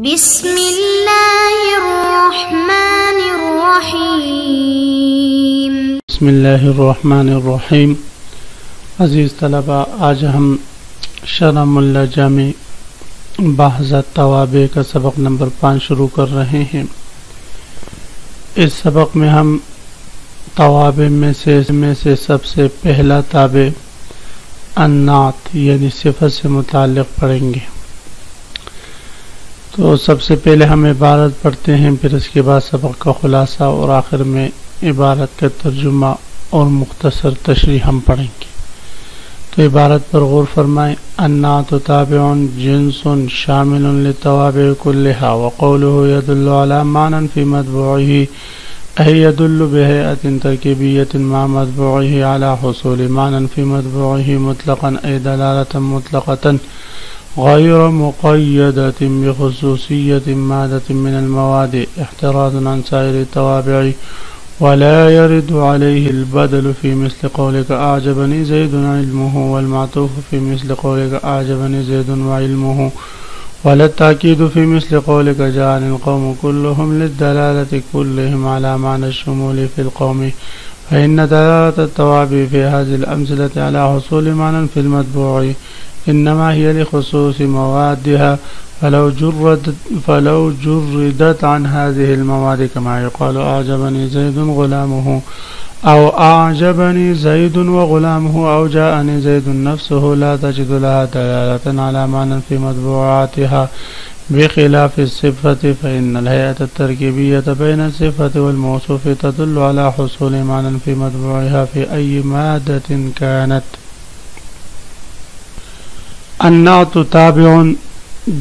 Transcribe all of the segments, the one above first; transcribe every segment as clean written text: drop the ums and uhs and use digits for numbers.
بسم اللہ الرحمن الرحیم۔ بسم اللہ الرحمن الرحیم۔ عزیز طلبہ، آج ہم شرح ملا جامع بحث توابع کا سبق نمبر 5 شروع کر رہے ہیں۔ اس سبق میں ہم توابع میں سے سب سے پہلا تابع النعت یعنی صفت سے متعلق پڑھیں گے۔ تو سب سے پہلے ہم عبارت پڑھتے ہیں، پھر اس کے بعد سبق کا خلاصہ اور آخر میں عبارت کا ترجمہ اور مختصر تشریح ہم پڑھیں گے۔ تو عبارت پر غور فرمائیں۔ النعت تابع جنس شامل للتوابع كلها، وقوله يدل على معنى في متبوعه أي يدل بهيئة تركيبية مع متبوعه على حصول معنى في متبوعه مطلقا، أي دلالة مطلقة غير مقيدة بخصوصية مادة من المواد، احترازا عن سائر التوابع، ولا يرد عليه البدل في مثل قولك أعجبني زيد علمه، والمعطوف في مثل قولك أعجبني زيد وعلمه، ولا التأكيد في مثل قولك جاءني القوم كلهم، للدلالة كلهم على معنى الشمول في القوم، فإن دلالة التوابع في هذه الأمثلة على حصول معنى في المتبوع إنما هي لخصوص موادها، فلو جردت عن هذه المواد كما يقال أعجبني زيد غلامه، أو أعجبني زيد وغلامه، أو جاءني زيد نفسه، لا تجد لها دلالة على معنى في متبوعاتها، بخلاف الصفة فإن الهيئة التركيبية بين الصفة والموصوف تدل على حصول معنى في متبوعها في أي مادة كانت۔ النعت تابع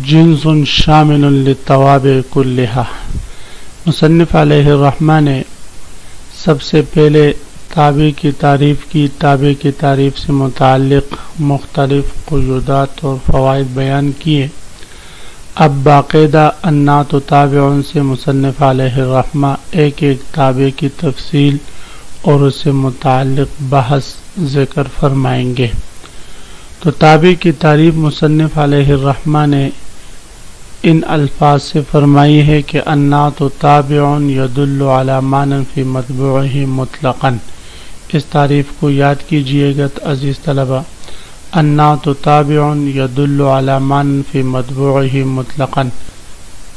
جنس شامل للتوابع كلها۔ مصنف علیہ الرحمہ نے سب سے پہلے تابع کی تعریف کی، تابع کی تعریف سے متعلق مختلف قیودات اور فوائد بیان کیے۔ اب باقاعدہ النعت تابع سے مصنف علیہ الرحمہ ایک ایک تابع کی تفصیل اور اس سے متعلق بحث ذکر فرمائیں گے۔ تو تابع کی تعریف مصنف علیہ الرحمہ نے ان الفاظ سے فرمائی ہے کہ النعت تابع يدل على معنى في متبوعه مطلقا۔ اس تعریف کو یاد کیجئے گا عزیز طلبہ۔ النعت تابع يدل على معنى في متبوعه مطلقا۔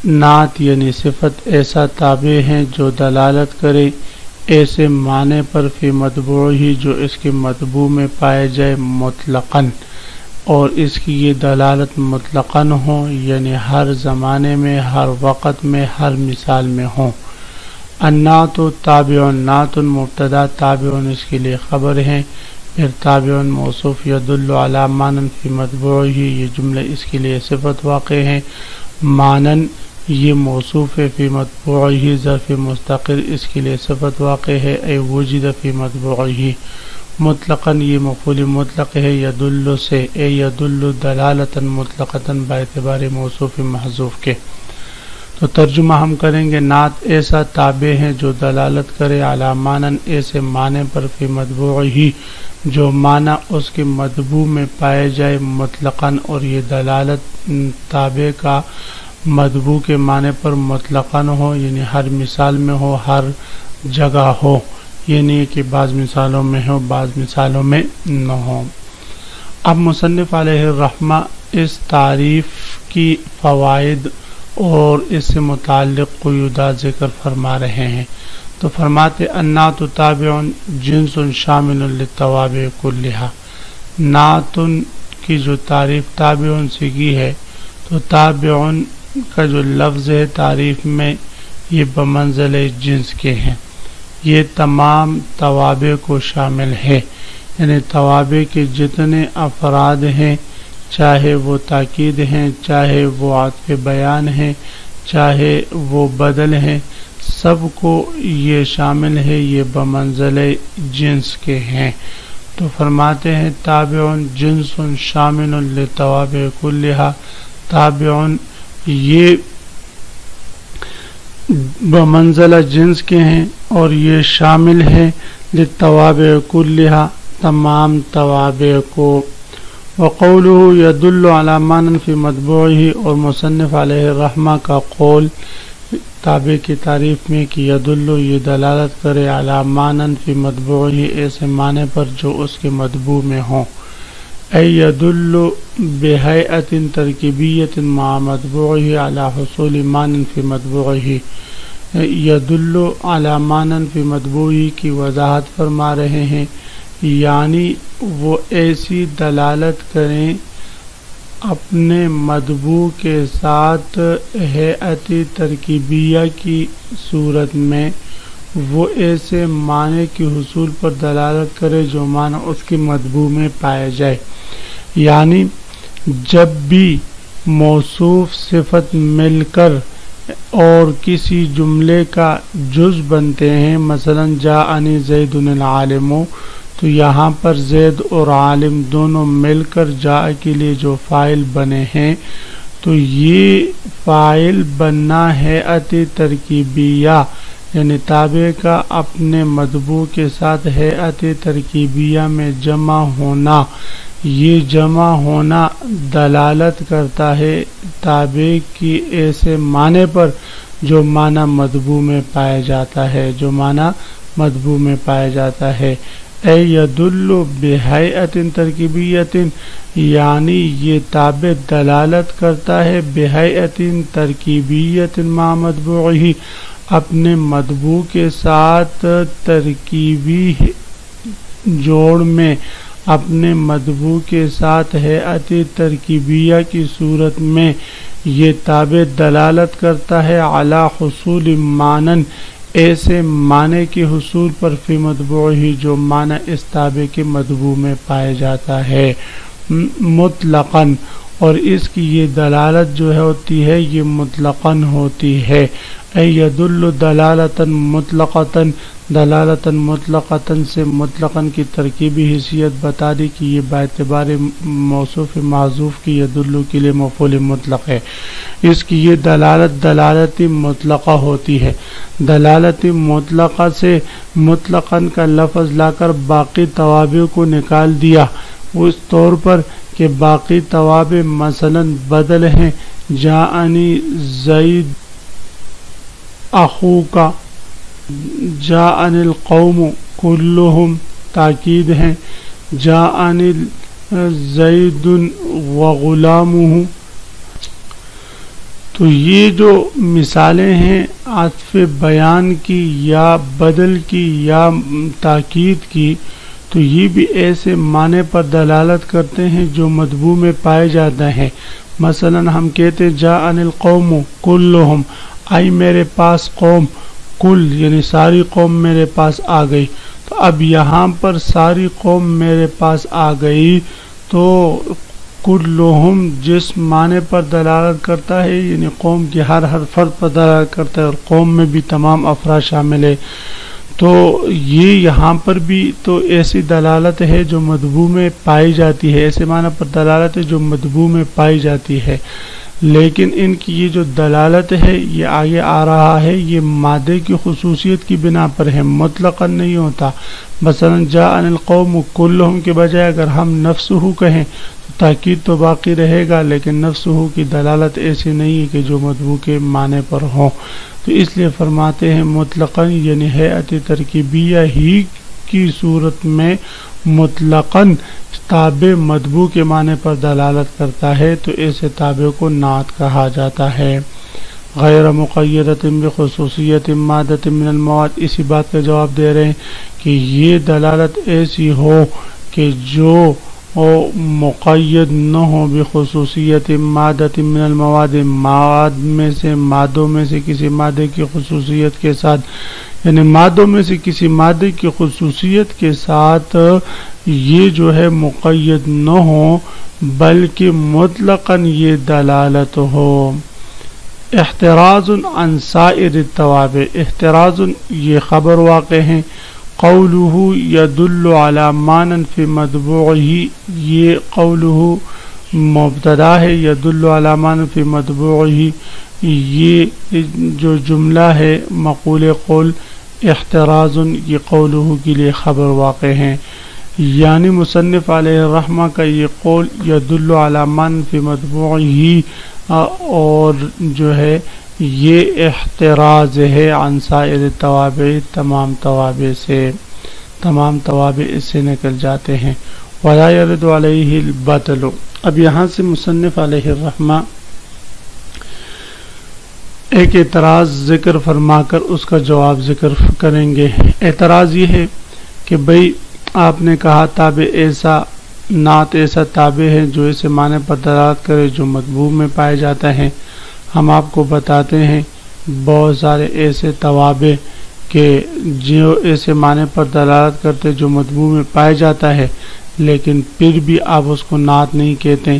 نعت یعنی صفت ایسا تابع ہے جو دلالت کرے ایسے معنی پر فی متبوعہ جو اس کے مطبوع میں پائے جائے مطلقاً، اور اس کی یہ دلالت مطلقاً ہو یعنی ہر زمانے میں، ہر وقت میں، ہر مثال میں ہو۔ النعت تابع، نعت مبتدا، تابع اس کے لیے خبر ہے، پھر تابع موصوف یدل علی معنی فی متبوعہ، یہ جملہ اس کے لیے صفت واقع ہے، معنی یہ موصوف ہے، فی متبوعہ ظرف مستقر اس کے لیے صفت واقع ہے، اے وجد فی متبوعہ، مطلقاً یہ مفعول مطلق ہے، یدل سے، اے یدل دلالتا مطلقتا باعتبار موصوف محذوف کے۔ تو ترجمہ ہم کریں گے، نعت ایسا تابع ہے جو دلالت کرے علی معنی ایسے معنی پر فی متبوعہ جو معنی اس کے مطبوع میں پائے جائے مطلقاً، اور یہ دلالت تابع کا مطبوع کے معنی پر مطلقاً ہو یعنی ہر مثال میں ہو، ہر جگہ ہو، یہ نہیں کہ بعض مثالوں میں ہو بعض مثالوں میں نہ ہو۔ اب مصنف علیہ الرحمہ اس تعریف کی فوائد اور اس سے متعلق قیودات ذکر فرما رہے ہیں۔ تو فرماتے النعت تابع جنس شامل للتوابع كلها۔ نعت کی جو تعریف تابع سے کی ہے، تو تابع کا جو لفظ ہے تعریف میں یہ بمنزل جنس کے ہیں، یہ تمام توابع کو شامل ہے، یعنی توابع کے جتنے افراد ہیں، چاہے وہ تاکید ہیں، چاہے وہ عطف بیان ہیں، چاہے وہ بدل ہیں، سب کو یہ شامل ہے، یہ بمنزل جنس کے ہیں۔ تو فرماتے ہیں تابع جنس شامل للتوابع كلها، تابع یہ بمنزلہ جنس کے ہیں اور یہ شامل ہے للتوابع كلها تمام توابع کو، وقوله يدل على معنى في مطبوعه، اور مصنف علیہ الرحمہ کا قول تابع کی تعریف میں کہ یدل یہ دلالت کرے علی معنی فی مطبوعہ ایسے معنی پر جو اس کے مطبوع میں ہوں، ای یدل بہیئۃ ترکیبیۃ مع مطبوعہ علی حصول معنی فی مطبوعہ، یدل علی معنی فی مطبوعہ کی وضاحت فرما رہے ہیں، یعنی وہ ایسی دلالت کریں اپنے مطبوع کے ساتھ ہیئت ترکیبیہ کی صورت میں، وہ ایسے معنی کے حصول پر دلالت کرے جو معنی اس کے مطبوع میں پائے جائے۔ یعنی جب بھی موصوف صفت مل کر اور کسی جملے کا جز بنتے ہیں، مثلا جاءنی زید العالم، تو یہاں پر زید اور عالم دونوں مل کر جاء کے لیے جو فاعل بنے ہیں، تو یہ فاعل بننا ہیئت ترکیبیہ یعنی تابع کا اپنے مطبوع کے ساتھ ہیئت ترکیبیہ میں جمع ہونا، یہ جمع ہونا دلالت کرتا ہے تابع کی ایسے معنی پر جو معنی مطبوع میں پایا جاتا ہے، جو معنی مطبوع میں پایا جاتا ہے۔ اے یدل بہیئۃ ترکیبیۃ، یعنی یہ تابع دلالت کرتا ہے بہیئۃ ترکیبیۃ مع مطبوعہ، اپنے مطبوع کے ساتھ ترکیبی جوڑ میں، اپنے مطبوع کے ساتھ ہیئت ترکیبیہ کی صورت میں یہ تابع دلالت کرتا ہے علی حصول معنی، ایسے معنی کے حصول پر فی مطبوعہ جو معنی اس تابع کے مطبوع میں پایا جاتا ہے، مطلقاً، اور اس کی یہ دلالت جو ہے ہوتی ہے یہ مطلقاً ہوتی ہے۔ اے یدل دلالتاً مطلقتاً، دلالتاً مطلقتاً سے مطلقاً کی ترکیبی حیثیت بتا دی کہ یہ باعتبار موصوف محذوف کی یدل کے لیے مفعول مطلق ہے، اس کی یہ دلالت مطلقہ ہوتی ہے۔ دلالت مطلقہ سے مطلقاً کا لفظ لا کر باقی توابع کو نکال دیا، اس طور پر کہ باقی توابع مثلا بدل ہیں، جاءنی زید اخوکا، جاءنی القوم کلہم تاکید ہیں، جاءنی زید وغلامہ۔ تو یہ جو مثالیں ہیں عطف بیان کی یا بدل کی یا تاکید کی، تو یہ بھی ایسے معنی پر دلالت کرتے ہیں جو مطبوع میں پائے جاتے ہیں۔ مثلا ہم کہتے ہیں جاءنی القوم کلہم، آئی میرے پاس قوم، کل یعنی ساری قوم میرے پاس آ گئی۔ تو اب یہاں پر ساری قوم میرے پاس آ گئی تو کلہم جس معنی پر دلالت کرتا ہے یعنی قوم کی ہر فرد پر دلالت کرتا ہے، اور قوم میں بھی تمام افراد شامل ہے، تو یہ یہاں پر بھی تو ایسی دلالت ہے جو مطبوع میں پائی جاتی ہے، ایسے معنی پر دلالت ہے جو مطبوع میں پائی جاتی ہے، لیکن ان کی یہ جو دلالت ہے یہ آگے آ رہا ہے یہ مادے کی خصوصیت کی بنا پر ہے، مطلقاً نہیں ہوتا۔ مثلا جاءنی القوم کلہم کے بجائے اگر ہم نفسہ کہیں تو تاکید تو باقی رہے گا، لیکن نفسہ کی دلالت ایسی نہیں ہے کہ جو مطبوع کے معنی پر ہوں، تو اس لیے فرماتے ہیں مطلقاً یعنی ہیئت ترکیبیہ ہی کی صورت میں مطلقاً تابع مطبوع کے معنی پر دلالت کرتا ہے، تو ایسے تابع کو نعت کہا جاتا ہے۔ غیر مقیدۃ بخصوصیت مادۃ من المواد، اسی بات کا جواب دے رہے ہیں کہ یہ دلالت ایسی ہو کہ جو مقید نہ ہو بخصوصیت مادۃ من المواد، مادوں میں سے کسی مادے کی خصوصیت کے ساتھ، یعنی مادوں میں سے کسی مادے کی خصوصیت کے ساتھ یہ جو ہے مقید نہ ہو بلکہ مطلقاً یہ دلالت ہو۔ احتراز عن سائر التوابع، احتراز یہ خبر واقع ہیں، قولہ یدل علی معنی فی مطبوعہ، یہ قولہ مبتدا ہے، یدل علی معنی فی مطبوعہ یہ جو جملہ ہے مقول قول، احتراز یہ قولہ کے لیے خبر واقع ہیں، یعنی مصنف علیہ الرحمہ کا یہ قول یدل علی من فی مطبوعہ، اور جو ہے یہ احتراز ہے عن سائر التوابع، تمام توابع سے، تمام توابع اس سے نکل جاتے ہیں۔ ولا يرد علیہ البدل۔ اب یہاں سے مصنف علیہ الرحمہ ایک اعتراض ذکر فرما کر اس کا جواب ذکر کریں گے۔ اعتراض یہ ہے کہ بھئی آپ نے کہا تابع ایسا، نعت ایسا تابع ہے جو اسے معنی پر دلالت کرے جو مطبوع میں پائے جاتا ہے۔ ہم آپ کو بتاتے ہیں بہت سارے ایسے توابع کہ جو ایسے معنی پر دلالت کرتے جو مطبوع میں پائے جاتا ہے، لیکن پھر بھی آپ اس کو نعت نہیں کہتے۔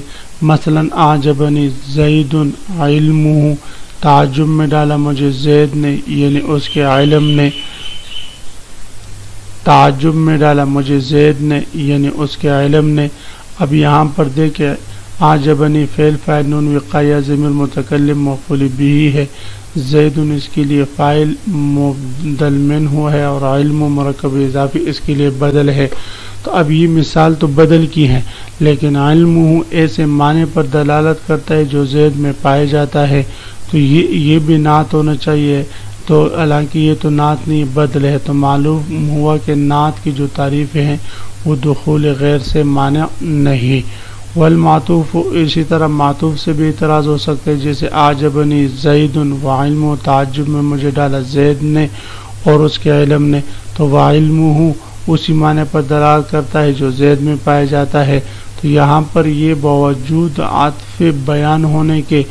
مثلا اعجبنی زید علمہ، تعجب میں ڈالا مجھے زید نے، یعنی اس کے علم نے، تعجب میں ڈالا مجھے زید نے یعنی اس کے علم نے۔ اب یہاں پر دیکھیں اعجبنی فعل فاعل نون وقایہ ضمیر متکلم مفعول بھی ہے، زید اس کے لیے فاعل مبدل منہ ہے، اور علم مرکب اضافی اس کے لیے بدل ہے۔ تو اب یہ مثال تو بدل کی ہے، لیکن علم ایسے معنی پر دلالت کرتا ہے جو زید میں پائے جاتا ہے، تو یہ بھی نعت ہونا چاہیے۔ تو حالانکہ یہ تو نعت نہیں بدل ہے، تو معلوم ہوا کہ نعت کی جو تعریفیں ہیں وہ دخول غیر سے مانع نہیں۔ والمعطوف، اسی طرح معطوف سے بھی اعتراض ہو سکتے ہیں، جیسے اعجبنی زید وعلم، تعجب میں مجھے ڈالا زید نے اور اس کے علم نے، تو وعلمہ اسی معنی پر دلالت کرتا ہے جو زید میں پایا جاتا ہے۔ تو یہاں پر یہ باوجود عطف بیان ہونے کے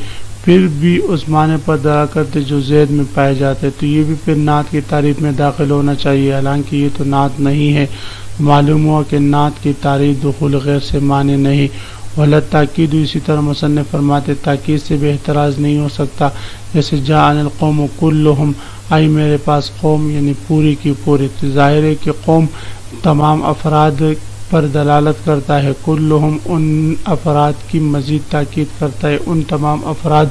پھر بھی اس معنی پر دلالت کرتے جو زید میں پائے جاتے، تو یہ بھی پھر نعت کی تعریف میں داخل ہونا چاہیے، حالانکہ یہ تو نعت نہیں ہے۔ معلوم ہوا کہ نعت کی تعریف دخول غیر سے معنی نہیں۔ ولا تاکید، اسی طرح مصنف فرماتے تاکید سے بھی احتراز نہیں ہو سکتا، جیسے جاءنی القوم کلہم، آئی میرے پاس قوم، یعنی پوری کی پوری۔ ظاہر ہے کہ قوم تمام افراد پر دلالت کرتا ہے، کلہم ان افراد کی مزید تاکید کرتا ہے، ان تمام افراد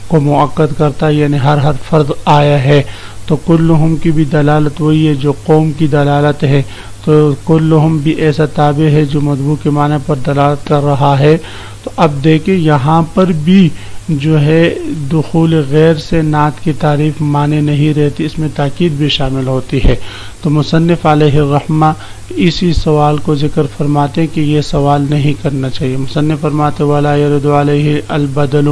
کو مؤکد کرتا ہے، یعنی ہر فرد آیا ہے۔ تو کلہم کی بھی دلالت وہی ہے جو قوم کی دلالت ہے، تو کلہم بھی ایسا تابع ہے جو مطبوع کے معنی پر دلالت کر رہا ہے۔ تو اب دیکھیں یہاں پر بھی جو ہے دخول غیر سے نعت کی تعریف معنی نہیں رہتی، اس میں تاکید بھی شامل ہوتی ہے۔ تو مصنف علیہ الرحمہ اسی سوال کو ذکر فرماتے کہ یہ سوال نہیں کرنا چاہیے۔ مصنف فرماتے ولا يرد علیہ البدل،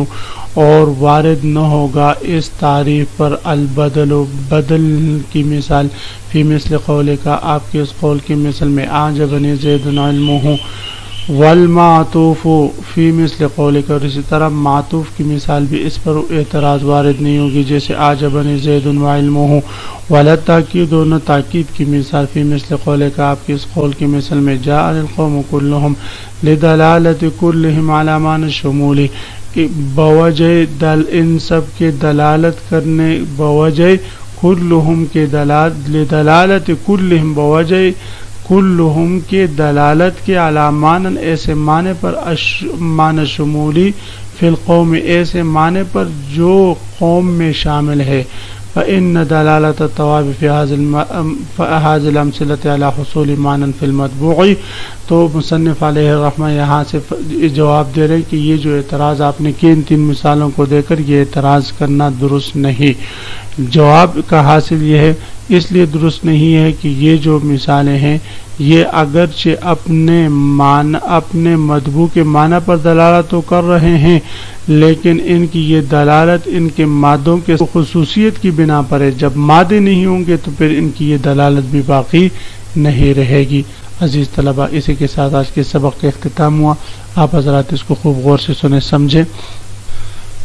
اور وارد نہ ہوگا اس تعریف پر البدل، بدل کی مثال، فی مثل قول کا، آپ کے اس قول کی مثل میں اعجبنی زید علمہ، والمعطوف فی مثل قولک، اور اسی طرح معطوف کی مثال بھی اس پر اعتراض وارد نہیں ہوگی، جیسے اعجبنی زید وعلمہ۔ ولا تاکید، نہ تاکید کی مثال، فی مثل قولک، آپ کی اس قول کی مثل میں جاء القوم کلہم لدلالت کلہم علی معنی الشمول، بوجہ ان سب کے دلالت کرنے، بوجہ کلہم کے لدلالت کلہم، بوجہ کلہم کے دلالت کے علامانن ایسے معنی پر، معنی شمولی فی القوم، ایسے معنی پر جو قوم میں شامل ہے۔ فإن دلالت التوابع فی هذه الامثلة على حصول معنی فی المطبوع۔ تو مصنف علیہ الرحمہ یہاں سے جواب دے رہے ہیں کہ یہ جو اعتراض آپ نے کیے ان تین مثالوں کو دے کر یہ اعتراض کرنا درست نہیں۔ جواب کا حاصل یہ ہے، اس لیے درست نہیں ہے کہ یہ جو مثالیں ہیں یہ اگرچہ اپنے مطبوع کے معنی پر دلالت تو کر رہے ہیں، لیکن ان کی یہ دلالت ان کے مادوں کے خصوصیت کی بنا پر ہے۔ جب مادے نہیں ہوں گے تو پھر ان کی یہ دلالت بھی باقی نہیں رہے گی۔ عزیز طلبہ، اسی کے ساتھ آج کے سبق کا اختتام ہوا۔ آپ حضرات اس کو خوب غور سے سنیں سمجھیں۔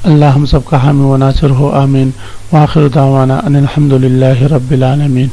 اللہ ہم سب کا حامی و ناصر ہو، آمین۔ وآخر دعوانا ان الحمد للہ رب العالمین۔